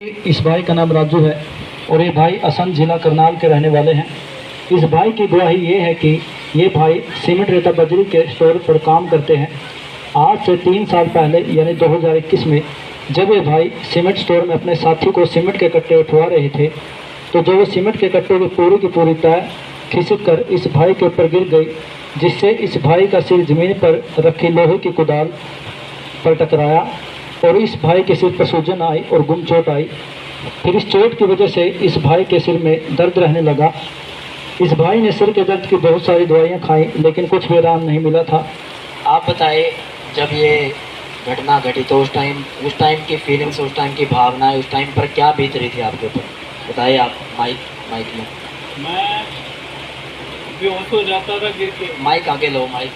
इस भाई का नाम राजू है और ये भाई असम जिला करनाल के रहने वाले हैं। इस भाई की गवाही ये है कि ये भाई सीमेंट रेता बजरी के स्टोर पर काम करते हैं। आज से 3 साल पहले यानी 2021 में जब ये भाई सीमेंट स्टोर में अपने साथी को सीमेंट के कट्टे उठवा रहे थे तो जो वो सीमेंट के कट्टे की पूरी तय खिसक कर इस भाई के ऊपर गिर गई, जिससे इस भाई का सिर जमीन पर रखी लोहे की कुदाल पर टकराया और इस भाई के सिर पर सूजन आई और गुम चोट आई। फिर इस चोट की वजह से इस भाई के सिर में दर्द रहने लगा। इस भाई ने सिर के दर्द की बहुत सारी दवाइयाँ खाई लेकिन कुछ भी आराम नहीं मिला था। आप बताइए, जब ये घटना घटी तो उस टाइम की फीलिंग्स, उस टाइम की भावनाएं, उस टाइम पर क्या बीत रही थी आपके ऊपर? बताइए आप माइक में। मैं बेहोश हो जाता था गिर के। माइक आगे लो, माइक।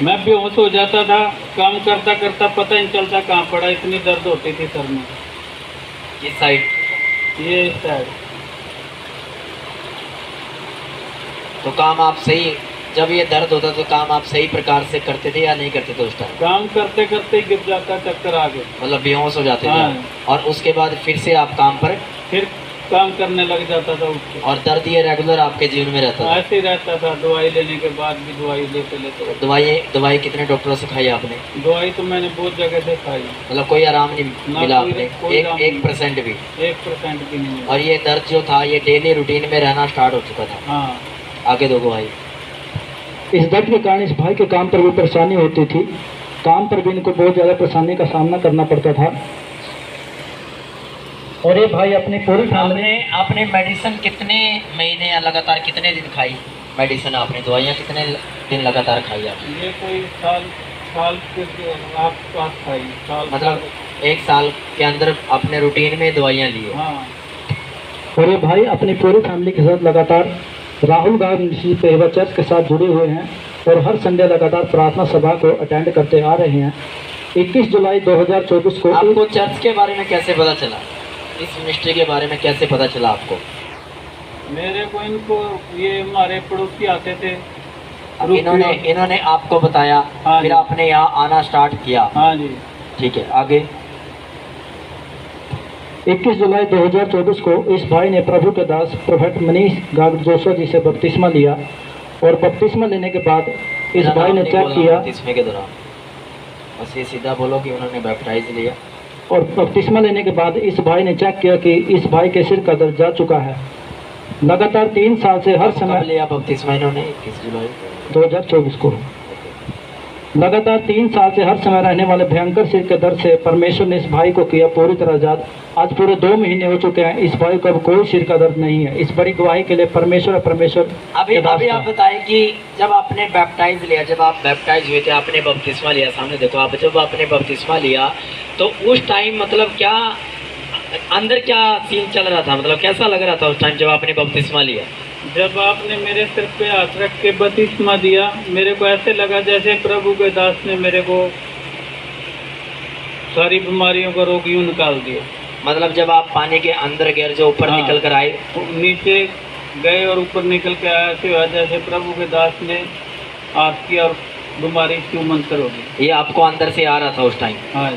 मैं बेहोश हो जाता था, काम करता करता पता नहीं चलता कहाँ पड़ा, इतनी दर्द होती थी सर में। इस साइड, ये इस साइड। तो काम आप सही, जब ये दर्द होता तो काम आप सही प्रकार से करते थे या नहीं करते थे उस टाइम? काम करते करते ही गिर जाता, चक्कर आ गए, मतलब बेहोश हो जाते थे। हाँ। और उसके बाद फिर से आप काम पर फिर काम करने लग जाता था उठ के। और दर्द ये रेगुलर आपके जीवन में रहता था? ऐसे ही रहता था, दवाई लेने के बाद भी दवाई लेते दवाई कितने डॉक्टरों से खाई आपने? दवाई तो मैंने बहुत जगह से खाई, मतलब कोई आराम नहीं मिला आपने? एक परसेंट भी? 1% भी नहीं। और ये दर्द जो था ये डेली रूटीन में रहना स्टार्ट हो चुका था? हाँ। आगे दो भाई। इस दर्द के कारण इस भाई के काम पर भी परेशानी होती थी। काम पर भी इनको बहुत ज़्यादा परेशानी का सामना करना पड़ता था। और ये भाई अपनी पूरी फैमिली आपने मेडिसिन कितने महीने या लगातार कितने दिन खाई? मेडिसिन आपने, दवाइयाँ कितने दिन लगातार खाई आपने? ये कोई साल के आस-पास खाई, मतलब 1 साल के अंदर आपने रूटीन में दवाइयाँ ली? हाँ। और ये भाई अपनी पूरी फैमिली के साथ लगातार राहुल गांधी पेहवा चर्च के साथ जुड़े हुए हैं और हर संडे लगातार प्रार्थना सभा को अटेंड करते आ रहे हैं। 21 जुलाई 2024 को आपको चर्च के बारे में कैसे पता चला? इस मिनिस्ट्री के बारे में कैसे पता चला आपको? मेरे को इनको, ये हमारे पड़ोसी आते थे, अब इन्होंने आपको बताया? हाँ फिर जी। आपने यहाँ आना स्टार्ट किया? हाँ जी। ठीक है, आगे। 21 जुलाई 2024 को इस भाई ने प्रभु के दास प्रोफेट मनीष गागड़ जोशुआ जी से बपतिस्मा लिया और बपतिस्मा लेने के बाद इस भाई ने चेक किया। बपतिस्मे के दौरान बस ये सीधा बोलो कि उन्होंने बैप्टाइज लिया। और बपतिस्मा लेने के बाद इस भाई ने चेक किया कि इस भाई के सिर का दर्द जा चुका है। लगातार 3 साल से हर समय लिया बपतिस्मा इन्होंने? 21 जुलाई 2024 को। लगातार 3 साल से हर समय रहने वाले भयंकर सिर के दर्द से परमेश्वर ने इस भाई को किया पूरी तरह आजाद। आज पूरे 2 महीने हो चुके हैं, इस भाई को अब कोई सिर का दर्द नहीं है। इस बड़ी गवाही के लिए परमेश्वर अभी आप बताएं कि जब आपने बैप्टाइज लिया, जब आप बैप्टाइज हुए थे, आपने बपतिस्मा लिया, सामने देखो आप, जब आपने बपतिस्मा लिया तो उस टाइम मतलब क्या अंदर क्या सीन चल रहा था? मतलब कैसा लग रहा था उस टाइम जब आपने बपतिस्मा लिया? जब आपने मेरे सिर पे हाथ रख के बपतिस्मा दिया, मेरे को ऐसे लगा जैसे प्रभु के दास ने मेरे को सारी बीमारियों का रोग यूं निकाल दिया। मतलब जब आप पानी के अंदर गए, जो ऊपर हाँ, निकल कर आए, नीचे गए और ऊपर निकल के आया, ऐसे हुआ जैसे प्रभु के दास ने हाथ किया और बीमारी क्यों मंतर हो गई। ये आपको अंदर से आ रहा था उस टाइम? हाँ।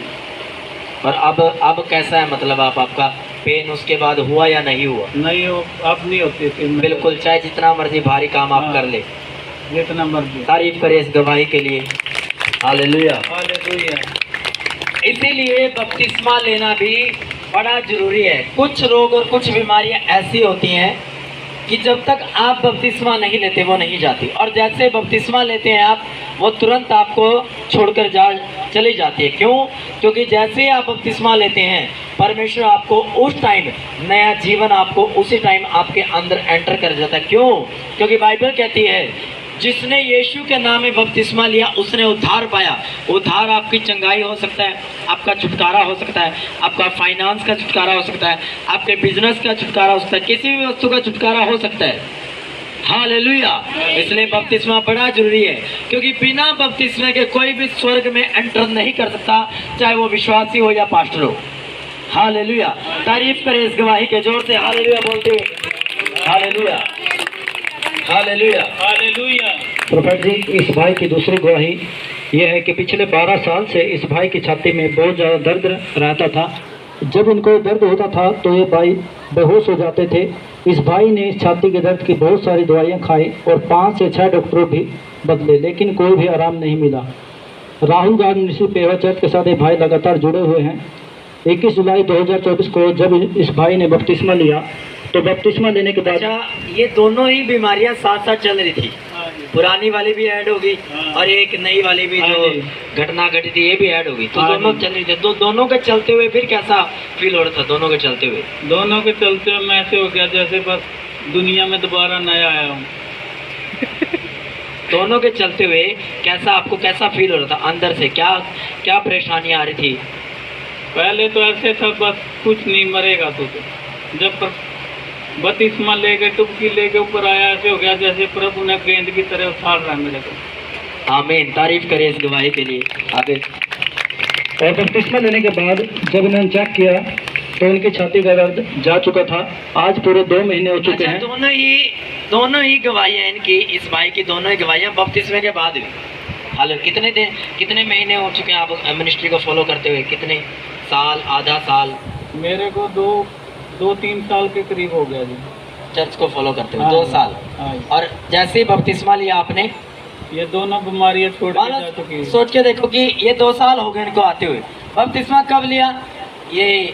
और अब कैसा है? मतलब आपका पेन उसके बाद हुआ या नहीं हुआ? नहीं हो, अब नहीं होती थी बिल्कुल, चाहे जितना मर्जी भारी काम आप कर ले। जितना मर्जी। तारीफ करें इस गवाही के लिए। Hallelujah, hallelujah. इसीलिए बपतिस्मा लेना भी बड़ा जरूरी है। कुछ रोग और कुछ बीमारियां ऐसी होती हैं कि जब तक आप बपतिस्मा नहीं लेते वो नहीं जाती, और जैसे बपतिस्मा लेते हैं आप, वो तुरंत आपको छोड़कर चली जाती है। क्यों? क्योंकि जैसे ही आप बपतिस्मा लेते हैं, परमेश्वर आपको उस टाइम नया जीवन आपको उसी टाइम आपके अंदर एंटर कर जाता है। क्यों? क्योंकि बाइबल कहती है जिसने यीशु के नाम में बपतिस्मा लिया उसने उद्धार पाया। उद्धार आपकी चंगाई हो सकता है, आपका छुटकारा हो सकता है, आपका फाइनेंस का छुटकारा हो सकता है, आपके बिजनेस का छुटकारा हो सकता है, किसी भी वस्तु का छुटकारा हो सकता है। हालेलुया। इसलिए बपतिस्मा बड़ा जरूरी है, क्योंकि बिना बपतिस्मे के कोई भी स्वर्ग में एंटर नहीं कर सकता, चाहे वो विश्वासी हो या पास्टर हो। हालेलुया। तारीफ करें इस गवाही के जोर से हालेलुया बोलते हुए। Hallelujah, hallelujah, hallelujah. प्रोफेट जी, इस भाई की दूसरी गवाही यह है कि पिछले 12 साल से इस भाई की छाती में बहुत ज़्यादा दर्द रहता था। जब इनको दर्द होता था तो ये भाई बेहोश हो जाते थे। इस भाई ने इस छाती के दर्द की बहुत सारी दवाइयाँ खाई और 5 से 6 डॉक्टरों भी बदले, लेकिन कोई भी आराम नहीं मिला। राहुल गांधी मिनिस्ट्री पेवा चर्च के साथ ये भाई लगातार जुड़े हुए हैं। 21 जुलाई 2024 को जब इस भाई ने बपतिस्मा लिया तो बपतिस्मा लेने के बाद अच्छा, ये दोनों ही बीमारियां साथ साथ चल रही थी, हाँ जी। पुरानी वाली भी ऐड हो गई हाँ। और एक नई वाली भी हाँ जो जी। घटना घटी थी ये भी ऐड हो गई, तो हाँ दोनों जी। चल रही थी। दोनों के चलते हुए फिर कैसा फील हो रहा था दोनों के चलते हुए? दोनों के चलते हुए मैं ऐसे हो गया जैसे बस दुनिया में दोबारा नया आया हूँ। दोनों के चलते हुए कैसा आपको कैसा फील हो रहा था अंदर से? क्या क्या परेशानियां आ रही थी? पहले तो ऐसे था बस कुछ नहीं, मरेगा तो जब बपतिस्मा लेके टुबकी लेके ऊपर आया ऐसे हो गया जैसे प्रभु ने गेंद की तरह उछाल रहा है मेरे को। आमीन, तारीफ करें इस गवाही के लिए। आगे और बपतिस्मा लेने के बाद जब इन्होंने चेक किया तो इनकी छाती का दर्द जा चुका था। आज पूरे 2 महीने हो चुके अच्छा, हैं। दोनों ही गवाहियां इनकी, इस भाई की दोनों ही गवाहियां बपतिस्मे के बाद हुई। हाल कितने महीने हो चुके हैं आप मिनिस्ट्री को फॉलो करते हुए? कितने साल? आधा साल? मेरे को 2-3 साल के करीब हो गया जी चर्च को फॉलो करते हुए। हाँ 2 जी, साल। हाँ जी। और जैसे ही बपतिस्मा लिया आपने, ये दोनों बीमारियां छोड़ के जा चुकी है। सोच के देखो कि ये 2 साल हो गए इनको आते हुए। बपतिस्मा कब लिया? ये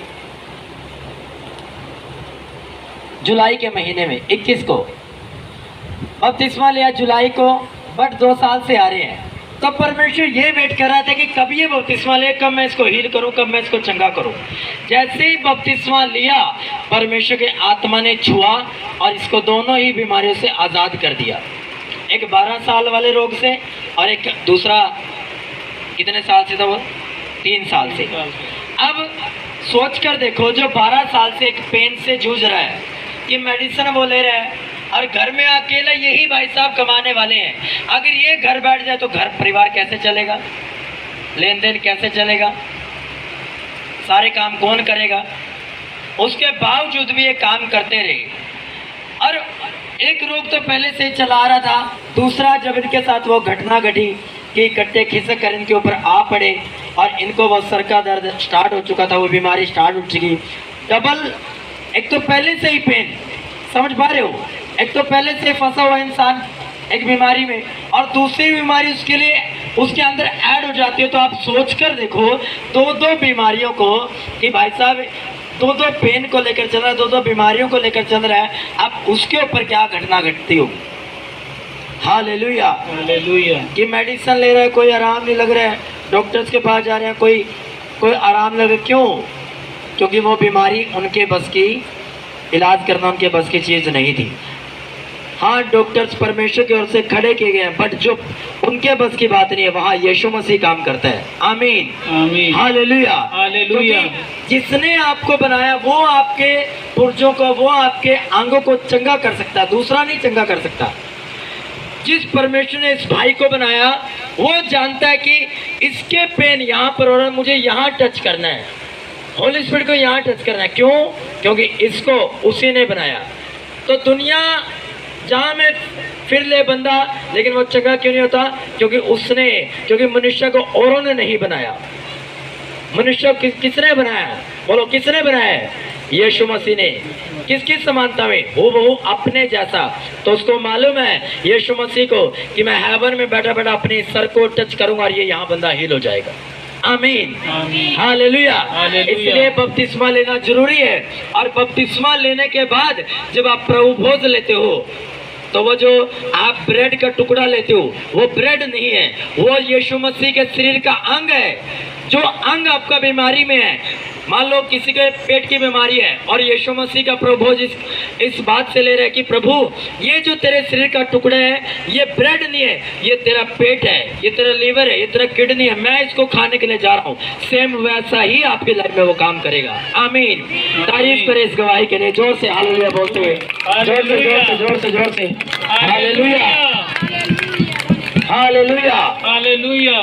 जुलाई के महीने में 21 को बपतिस्मा लिया, जुलाई को, बट 2 साल से आ रहे हैं। तो परमेश्वर ये वेट कर रहा था कि कब ये बपतिस्मा ले, कब मैं इसको हील करूं, कब मैं इसको चंगा करूं। जैसे ही बपतिस्मा लिया परमेश्वर के आत्मा ने छुआ और इसको दोनों ही बीमारियों से आज़ाद कर दिया। एक 12 साल वाले रोग से और एक दूसरा कितने साल से था वो? 3 साल से। अब सोच कर देखो, जो 12 साल से एक पेन से जूझ रहा है, ये मेडिसिन वो ले रहा है और घर में अकेला यही भाई साहब कमाने वाले हैं। अगर ये घर बैठ जाए तो घर परिवार कैसे चलेगा? लेन देन कैसे चलेगा? सारे काम कौन करेगा? उसके बावजूद भी ये काम करते रहे। और एक रोग तो पहले से ही चला आ रहा था, दूसरा जब इनके साथ वो घटना घटी कि कट्टे खिसक कर इनके ऊपर आ पड़े और इनको वो सर का दर्द स्टार्ट हो चुका था, वो बीमारी स्टार्ट हो चुकी। डबल, एक तो पहले से ही पेन, समझ पा रहे हो? एक तो पहले से फंसा हुआ इंसान एक बीमारी में और दूसरी बीमारी उसके लिए उसके अंदर ऐड हो जाती है। तो आप सोच कर देखो, 2 बीमारियों को, कि भाई साहब 2 पेन को लेकर चल रहा है, 2 बीमारियों को लेकर चल रहा है, अब उसके ऊपर क्या घटना घटती होगी। Hallelujah, hallelujah. कि मेडिसिन ले रहा है, कोई आराम नहीं लग रहा है, डॉक्टर्स के पास जा रहे हैं, कोई आराम लग रहा है। क्यों? क्योंकि वो बीमारी उनके बस की, इलाज करना उनके बस की चीज़ नहीं थी। हाँ, डॉक्टर्स परमेश्वर की ओर से खड़े किए गए हैं, बट जो उनके बस की बात नहीं है, वहाँ यीशु मसीह काम करता है। आमीन, आमीन, हालेलुया, हालेलुया। जिसने आपको बनाया वो आपके पुर्जों को, वो आपके अंगों को चंगा कर सकता है, दूसरा नहीं चंगा कर सकता। जिस परमेश्वर ने इस भाई को बनाया वो जानता है कि इसके पेन यहाँ पर हो रहा है, मुझे यहाँ टच करना है, होली स्पिरिट को यहाँ टच करना है। क्यों? क्योंकि इसको उसी ने बनाया। तो दुनिया जहाँ में फिर ले बंदा, लेकिन वो चंगा क्यों नहीं होता? क्योंकि मनुष्य को औरों ने नहीं बनाया। मनुष्य किसने बनाया? बोलो, किसने बनाया है? यीशु मसीह ने। किसकी समानता में? वो अपने जैसा। तो उसको मालूम है यीशु मसीह को कि मैं हेवन में बैठा बैठा अपने सर को टच करूंगा और ये यहाँ बंदा हील हो जाएगा। आमीन, हालेलुया। इसलिए बपतिस्मा लेना जरूरी है। और बपतिस्मा लेने के बाद जब आप प्रभु भोज लेते हो तो वो जो आप ब्रेड का टुकड़ा लेते हो वो ब्रेड नहीं है, वो यीशु मसीह के शरीर का अंग है। जो अंग आपका बीमारी में है, मान लो किसी के पेट की बीमारी है और यीशु मसीह का प्रभु भोज इस बात से ले रहे हैं कि प्रभु ये जो तेरे शरीर का टुकड़ा है ये ब्रेड नहीं है, ये तेरा पेट है, ये तेरा लीवर है, ये तेरा किडनी है, मैं इसको खाने के लिए जा रहा हूँ। सेम वैसा ही आपकी लाइफ में वो काम करेगा। आमीन, तारीफ करे इस गवाही के लिए। जोर से हालेलुया बोलते हुए, जोर से हालेलुया, हालेलुया, हालेलुया।